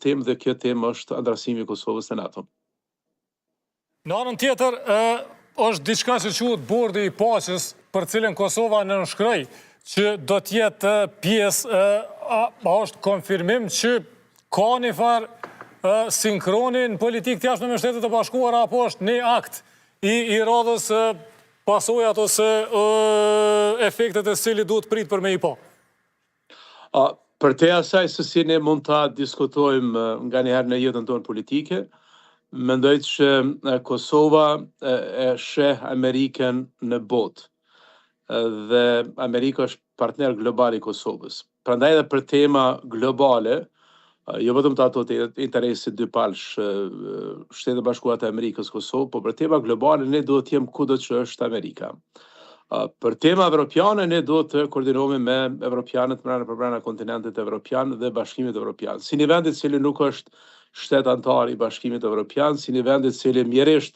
temë dhe kjo temë është antarësimi i Kosovës në NATO. Në anën tjetër, është diçka që quhet bordi i paqes, për cilën Kosova nënshkroi që do të jetë pjesë, është konfirmim që ka një farë sinkroni në politikë të jashtme me Shtetet e Bashkuara, apo është një akt i radhës pasojat ose efektet e cilit duhet prit për me i pa? Për te asaj se si ne mund ta diskutojmë nga njëherë në jetën tonë politike, mendoj që Kosova e sheh Amerikën në botë dhe Amerika është partner global i Kosovës. Prandaj edhe për tema globale, jo vetëm të ato të interesit dypalsh Shtetet e Bashkuara të Amerikës, Kosovë, po për tema globale ne duhet të jemi kudo që është Amerika. Për tema evropiane ne duhet të koordinohemi me evropianët brenda kontinentit evropian dhe Bashkimit Evropian. Si një vend i cili nuk është shtet antar i Bashkimit Evropian, si një vend i cili mjerisht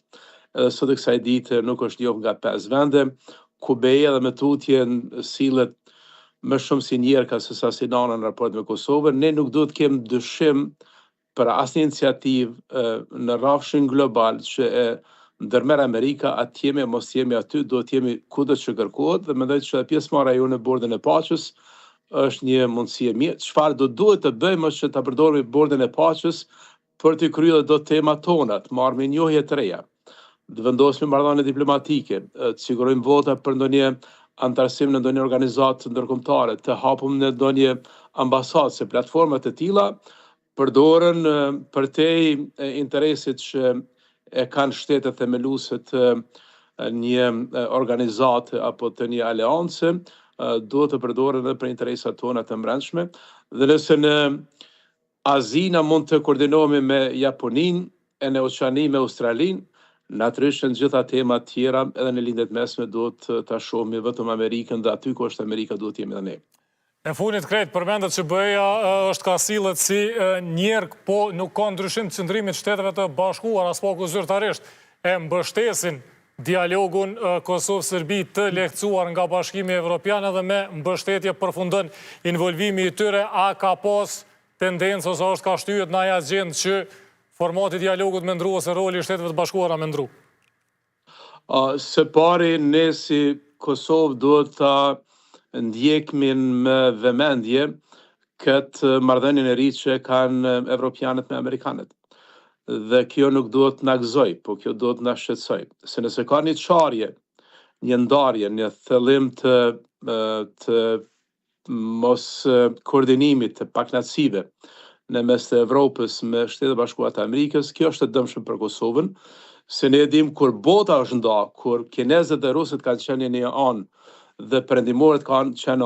sot e kësaj dite nuk është njohur nga 5 vende, ku BE-ja dhe me tutje sillet më shumë si njerka se sa si nana në raport me Kosovën, ne nuk duhet kemi dyshim për asnjë iniciativë në rrafshin global që e ndërmerr Amerika, atë jemi mos jemi aty, duhet jemi kudo që kërkohet dhe mendoj që pjesëmarrja jonë në bordin e paqes është një mundësi e mirë. Çfarë duhet të bëjmë është që ta përdorimi bordin e paqes për të kryer do temat tona, të marrim njohje të reja, të vendosim marrëdhënie diplomatike, të sigurojmë vota për ndonjë antarësim në ndonjë organizatë ndërkombëtare, të hapum në ndonjë ambasadë, se platformat e tilla përdoren përtej interesit që e kanë shtetet themeluese të një organizate apo të një aleance, duhet të përdoren edhe për interesat tona të brendshme. Dhe nëse në Azi na mund të koordinohemi me Japoninë, e në Oqeani me Australinë, natyrisht në gjitha temat tjera edhe në lindjet mesme duhet ta shohim vetëm Amerikën dhe aty ku është Amerika duhet jemi edhe ne. Në fundit krejt përmendet që BE-ja është ka sillet si njerk, po nuk ka ndryshim të qëndrimit Shteteve të Bashkuara, as pak zyrtarisht e mbështesin dialogun Kosovë-Serbi të lehtësuar nga Bashkimi Evropian edhe me mbështetje përfundon involvimi i tyre. A ka pas tendencë ose është ka shtyhet në ajo agjendë që formati i dialogut me ndru ose roli i Shteteve të Bashkuara me ndru? Së pari ne si Kosovë duhet ta ndjekmin me vëmendje këtë marrëdhënien e ri që kanë evropianët me amerikanët. Dhe kjo nuk duhet na gëzoj, po kjo duhet na shqetësoj. Se nëse ka një çarje, një ndarje, një thellim të mos koordinimit të pakënaqësive në mes të Evropës me Shtetet e Bashkuara të Amerikës, kjo është e dëmshme për Kosovën, se ne dim kur bota është nda, kur kinezët dhe rusët kanë qenë në një anë dhe perëndimorët kanë qenë